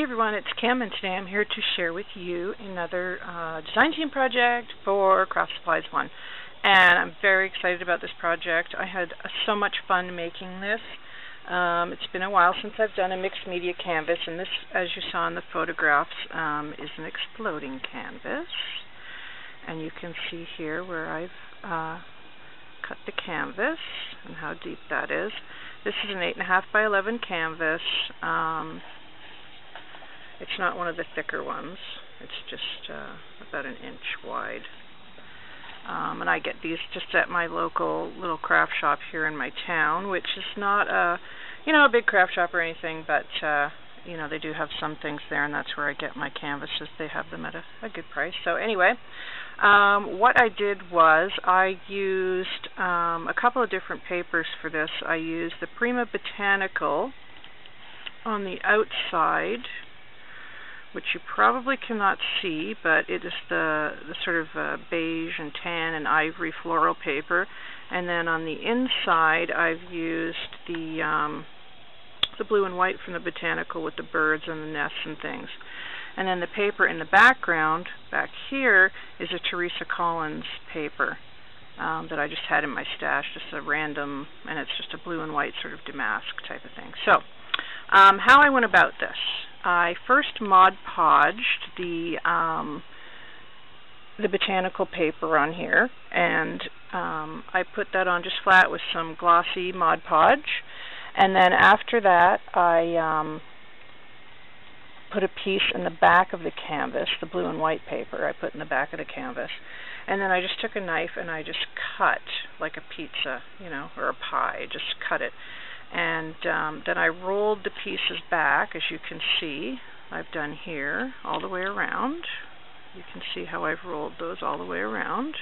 Hey everyone, it's Kim, and today I'm here to share with you another design team project for Craftsupplies1. And I'm very excited about this project. I had so much fun making this. It's been a while since I've done a mixed media canvas, and this, as you saw in the photographs, is an exploding canvas. And you can see here where I've cut the canvas and how deep that is. This is an 8.5 by 11 canvas. It's not one of the thicker ones. It's just about an inch wide. And I get these just at my local little craft shop here in my town, which is not a big craft shop or anything, but they do have some things there, and that's where I get my canvases. They have them at a good price. So anyway, what I did was I used a couple of different papers for this. I used the Prima Botanical on the outside, which you probably cannot see, but it is the sort of beige and tan and ivory floral paper. And then on the inside, I've used the blue and white from the Botanical with the birds and the nests and things. And then the paper in the background, back here, is a Teresa Collins paper that I just had in my stash, just a random, and it's just a blue and white sort of damask type of thing. So, how I went about this. I first Mod Podged the Botanical paper on here, and I put that on just flat with some glossy Mod Podge, and then after that I put a piece in the back of the canvas, the blue and white paper I put in the back of the canvas, and then I just took a knife and I just cut like a pizza, or a pie, just cut it. And then I rolled the pieces back, as you can see I've done here, all the way around. You can see how I've rolled those all the way around.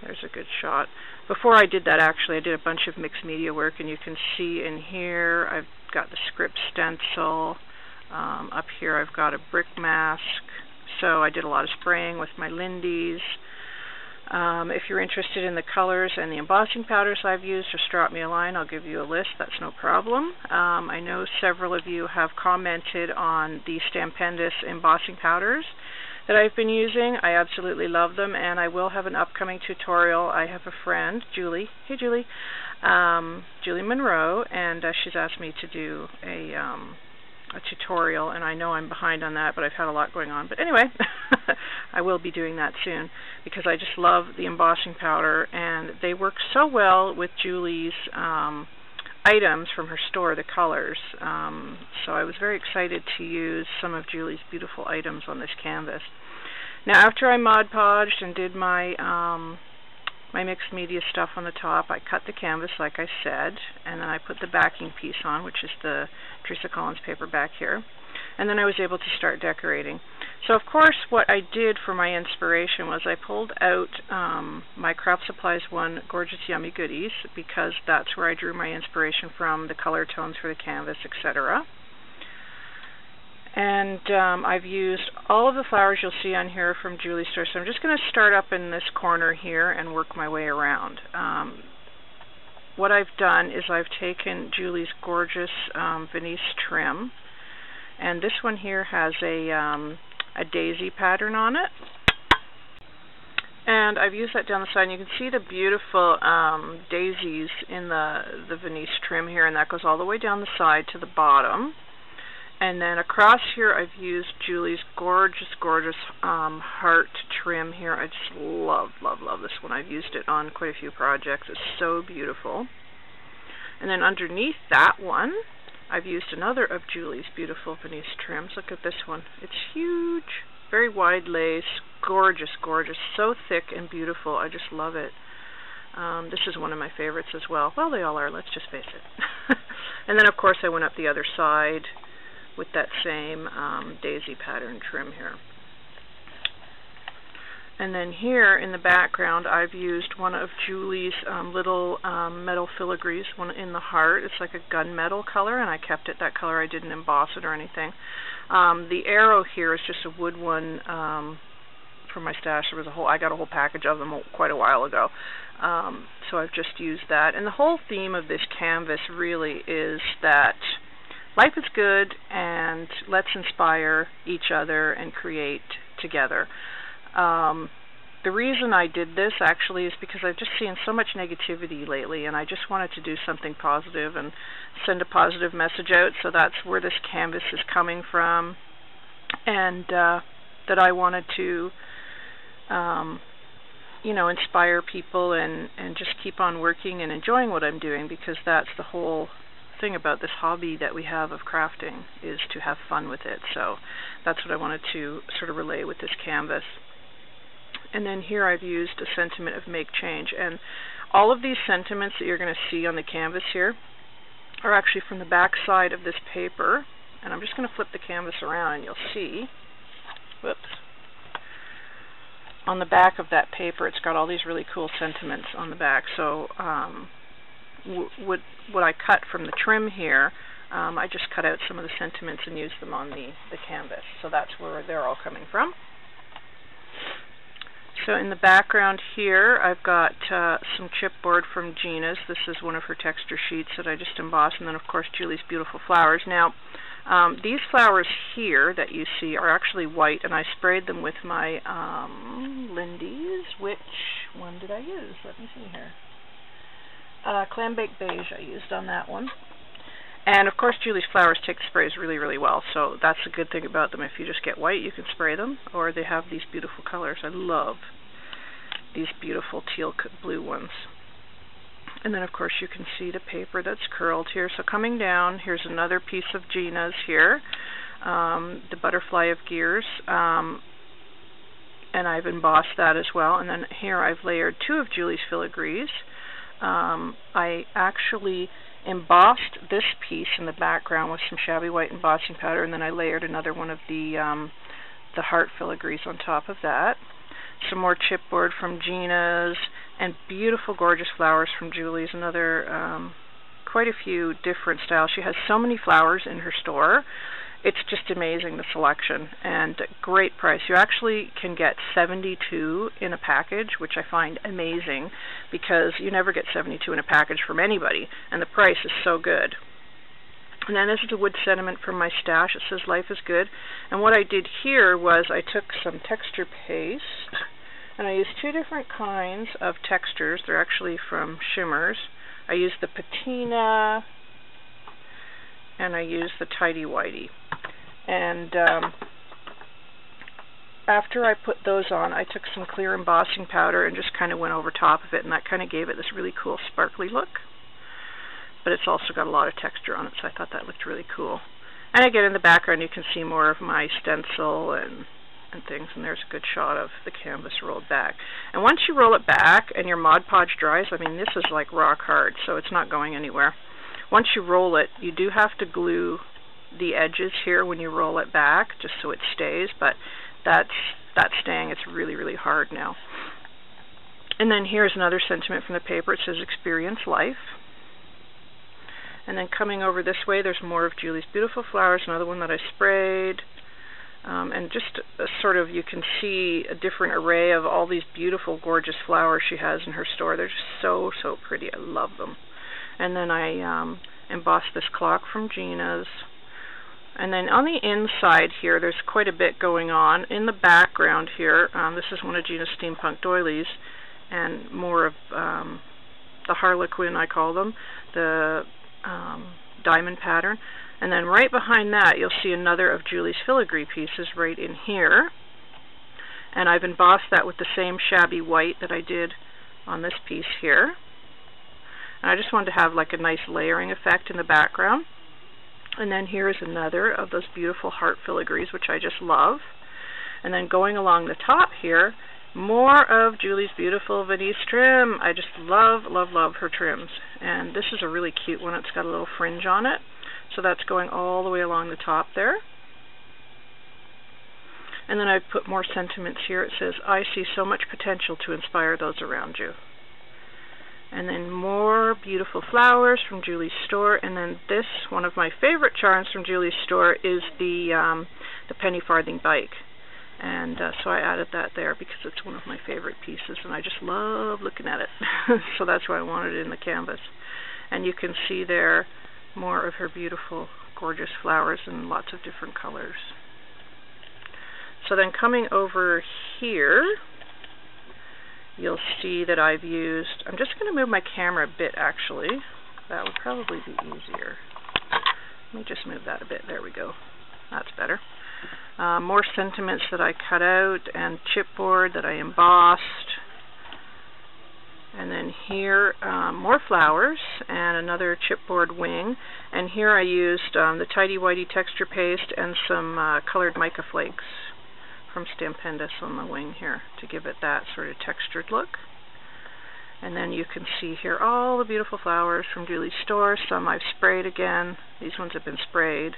There's a good shot. Before I did that, actually, I did a bunch of mixed media work, and you can see in here I've got the script stencil. Up here I've got a brick mask. So I did a lot of spraying with my Lindy's. If you're interested in the colors and the embossing powders I've used, just drop me a line. I'll give you a list. That's no problem. I know several of you have commented on the Stampendous embossing powders that I've been using. I absolutely love them, and I will have an upcoming tutorial. I have a friend, Julie. Hey, Julie. Julie Monroe, and she's asked me to do a tutorial, and I know I'm behind on that, but I've had a lot going on. But anyway, I will be doing that soon, because I just love the embossing powder, and they work so well with Julie's items from her store, the colors. So I was very excited to use some of Julie's beautiful items on this canvas. Now, after I Mod Podged and did my my mixed media stuff on the top, I cut the canvas like I said, and then I put the backing piece on, which is the Teresa Collins paper back here, and then I was able to start decorating. So of course what I did for my inspiration was I pulled out my Craftsupplies1 Gorgeous Yummy Goodies, because that's where I drew my inspiration from, the color tones for the canvas, etc. And I've used all of the flowers you'll see on here from Julie's store. So I'm just going to start up in this corner here and work my way around. What I've done is I've taken Julie's gorgeous Venice trim, and this one here has a daisy pattern on it. And I've used that down the side, and you can see the beautiful daisies in the Venice trim here, and that goes all the way down the side to the bottom. And then across here I've used Julie's gorgeous, gorgeous heart trim here. I just love, love, love this one. I've used it on quite a few projects. It's so beautiful. And then underneath that one, I've used another of Julie's beautiful Venice trims. Look at this one. It's huge, very wide lace, gorgeous, gorgeous, so thick and beautiful. I just love it. This is one of my favorites as well. Well, they all are, let's just face it. And then of course I went up the other side with that same daisy pattern trim here. And then here in the background I've used one of Julie's little metal filigrees, one in the heart. It's like a gunmetal color, and I kept it that color. I didn't emboss it or anything. The arrow here is just a wood one from my stash. I got a whole package of them quite a while ago. So I've just used that. And the whole theme of this canvas really is that life is good, and let's inspire each other and create together. The reason I did this actually is because I've just seen so much negativity lately, and I just wanted to do something positive and send a positive message out. So that's where this canvas is coming from, and that I wanted to inspire people and just keep on working and enjoying what I'm doing, because that's the whole thing about this hobby that we have of crafting, is to have fun with it. So that's what I wanted to sort of relay with this canvas. And then here I've used a sentiment of make change, and all of these sentiments that you're going to see on the canvas here are actually from the back side of this paper. And I'm just going to flip the canvas around and you'll see, whoops, on the back of that paper it's got all these really cool sentiments on the back. So what I cut from the trim here, I just cut out some of the sentiments and used them on the canvas. So that's where they're all coming from. So in the background here, I've got some chipboard from Gina's. This is one of her texture sheets that I just embossed, and then of course Julie's beautiful flowers. Now, these flowers here that you see are actually white, and I sprayed them with my Lindy's. Which one did I use? Let me see here. Clam Baked Beige I used on that one. And of course Julie's flowers take the sprays really, really well, so that's a good thing about them. If you just get white, you can spray them, or they have these beautiful colors. I love these beautiful teal blue ones. And then of course you can see the paper that's curled here. So coming down, here's another piece of Gina's here, the Butterfly of Gears, and I've embossed that as well. And then here I've layered two of Julie's filigrees. I actually embossed this piece in the background with some shabby white embossing powder, and then I layered another one of the heart filigrees on top of that. Some more chipboard from Gina's, and beautiful, gorgeous flowers from Julie's. Another, quite a few different styles. She has so many flowers in her store. It's just amazing, the selection, and great price. You actually can get 72 in a package, which I find amazing, because you never get 72 in a package from anybody, and the price is so good. And then this is a wood sentiment from my stash. It says life is good. And what I did here was I took some texture paste, and I used two different kinds of textures. They're actually from Shimmers. I used the patina, and I used the tidy whitey. And after I put those on, I took some clear embossing powder and just kind of went over top of it, and that kind of gave it this really cool sparkly look. But it's also got a lot of texture on it, so I thought that looked really cool. And again, in the background you can see more of my stencil and things, and there's a good shot of the canvas rolled back. And once you roll it back and your Mod Podge dries, I mean, this is like rock hard, so it's not going anywhere. Once you roll it, you do have to glue the edges here when you roll it back, just so it stays, but that's staying. It's really, really hard now. And then here's another sentiment from the paper. It says experience life. And then coming over this way, there's more of Julie's beautiful flowers, another one that I sprayed. And just sort of, you can see a different array of all these beautiful, gorgeous flowers she has in her store. They're just so, so pretty. I love them. And then I embossed this clock from Gina's. And then on the inside here, there's quite a bit going on. In the background here, this is one of Gina's steampunk doilies, and more of the Harlequin, I call them, the diamond pattern. And then right behind that, you'll see another of Julie's filigree pieces right in here. And I've embossed that with the same shabby white that I did on this piece here. And I just wanted to have like a nice layering effect in the background. And then here's another of those beautiful heart filigrees, which I just love. And then going along the top here, more of Julie's beautiful Venice trim. I just love, love, love her trims. And this is a really cute one. It's got a little fringe on it. So that's going all the way along the top there. And then I've put more sentiments here. It says, I see so much potential to inspire those around you. And then more beautiful flowers from Julie's store. And then this, one of my favorite charms from Julie's store, is the penny farthing bike. And so I added that there because it's one of my favorite pieces, and I just love looking at it. So that's why I wanted it in the canvas. And you can see there more of her beautiful gorgeous flowers in lots of different colors. So then coming over here, you'll see that I've used, I'm just going to move my camera a bit actually. That would probably be easier. Let me just move that a bit. There we go. That's better. More sentiments that I cut out and chipboard that I embossed. And then here, more flowers and another chipboard wing. And here I used the Tidy Whitey texture paste and some colored mica flakes from Stampendous on the wing here to give it that sort of textured look. And then you can see here all the beautiful flowers from Julie's store. Some I've sprayed again. These ones have been sprayed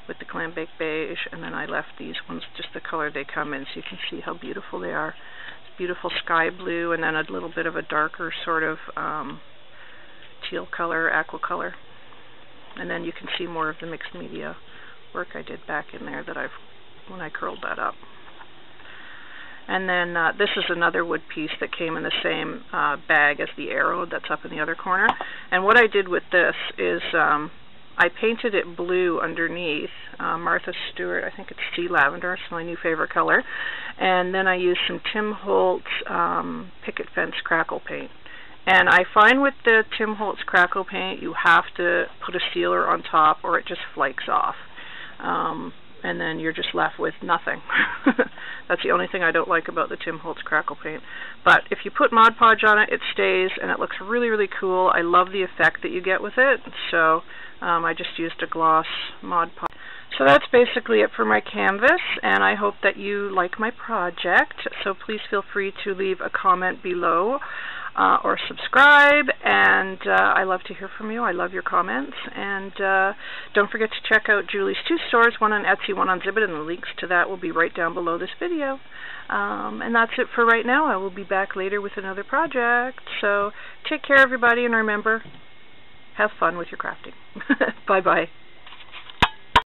with the Clam Baked Beige, and then I left these ones just the color they come in, so you can see how beautiful they are. It's beautiful sky blue, and then a little bit of a darker sort of teal color, aqua color. And then you can see more of the mixed media work I did back in there that when I curled that up. And then this is another wood piece that came in the same bag as the arrow that's up in the other corner. And what I did with this is I painted it blue underneath, Martha Stewart, I think it's Sea Lavender, it's my new favorite color. And then I used some Tim Holtz Picket Fence Crackle Paint. And I find with the Tim Holtz Crackle Paint, you have to put a sealer on top or it just flakes off. And then you're just left with nothing. That's the only thing I don't like about the Tim Holtz Crackle Paint. But if you put Mod Podge on it, it stays, and it looks really, really cool. I love the effect that you get with it, so I just used a gloss Mod Podge. So that's basically it for my canvas, and I hope that you like my project. So please feel free to leave a comment below or subscribe, and I love to hear from you. I love your comments, and don't forget to check out Julie's two stores, one on Etsy, one on Zibbit, and the links to that will be right down below this video. And that's it for right now. I will be back later with another project. So take care, everybody, and remember, have fun with your crafting. Bye-bye.